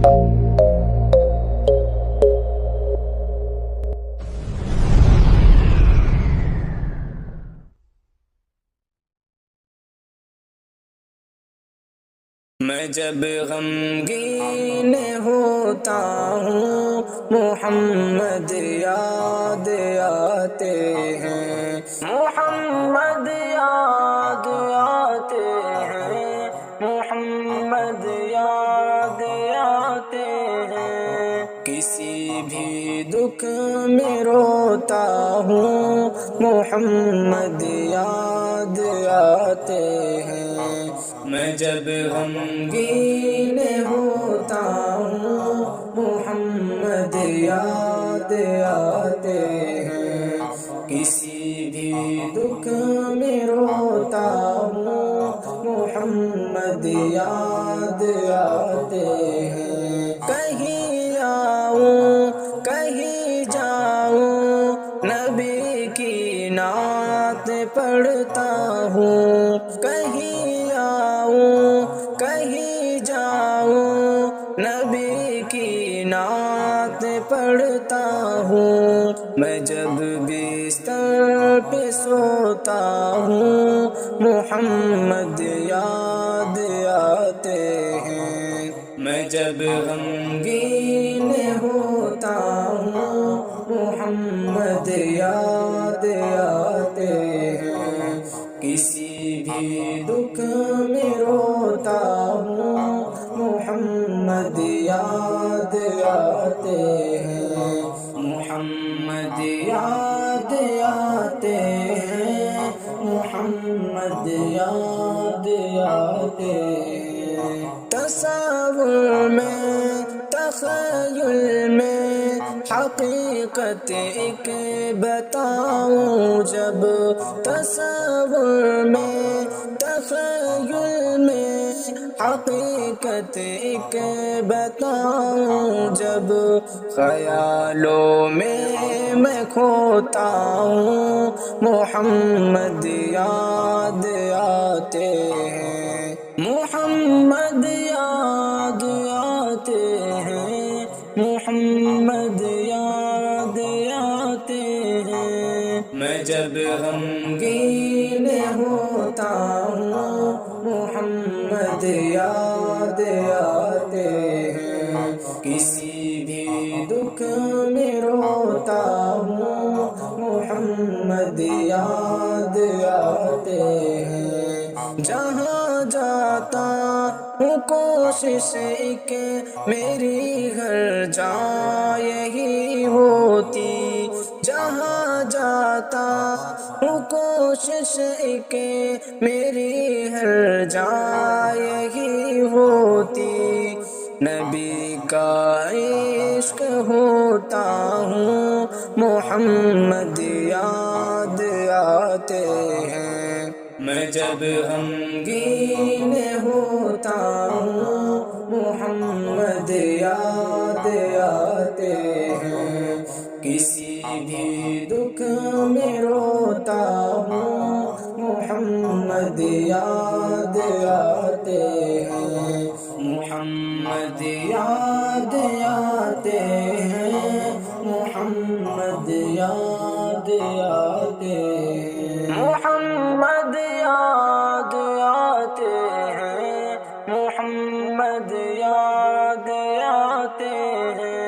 میں جب غمگین ہوتا ہوں محمد یاد آتے ہیں، محمد یاد آتے ہیں، محمد یاد آتے ہیں۔ کسی بھی دکھ میں روتا ہوں محمد یاد آتے ہیں۔ میں جب غمگین ہوتا ہوں محمد یاد آتے ہیں، کسی بھی دکھ میں روتا ہوں محمد یاد آتے ہیں۔ کہیں آؤں کہیں جاؤں نبی کی نعت پڑھتا ہوں، کہیں آؤں کہیں جاؤں نبی کی نعت پڑھتا ہوں۔ میں جب بستر پہ سوتا ہوں محمد یاد آتے ہیں۔ میں جب غمگین ہوتا ہوں محمد یاد آتے ہیں، کسی بھی دکھ میں روتا ہوں محمد یاد آتے ہیں، محمد یاد آتے ہیں، محمد یاد آتے ہیں۔ تصور میں تخیل میں حقیقت ایک بتاؤں جب، تصور میں تخیل میں حقیقت ایک بتاؤں جب، خیالوں میں کھوتا ہوں محمد یاد آتے ہیں، محمد یاد آتے ہیں، محمد یاد آتے ہیں۔ میں جب غمگین ہوتا ہوں محمد یاد آتے ہیں، کسی بھی دکھ میں روتا ہوں محمد یاد آتے ہیں۔ جہاں جاتا ہوں کوشش ایک میری ہر جا یہی ہوتی، جہاں جاتا ہوں کوشش ایک میری ہر جا یہی ہوتی، نبی کا عشق ہوتا ہوں محمد یاد آتے ہیں۔ میں جب غمگین ہوتا ہوں محمد یاد آتے ہیں، کسی بھی دکھ میں روتا ہوں محمد یاد آتے ہیں، محمد یاد آتے ہیں، محمد یاد آتے ہیں، محمد یاد آتے ہیں، محمد یاد آتے ہیں۔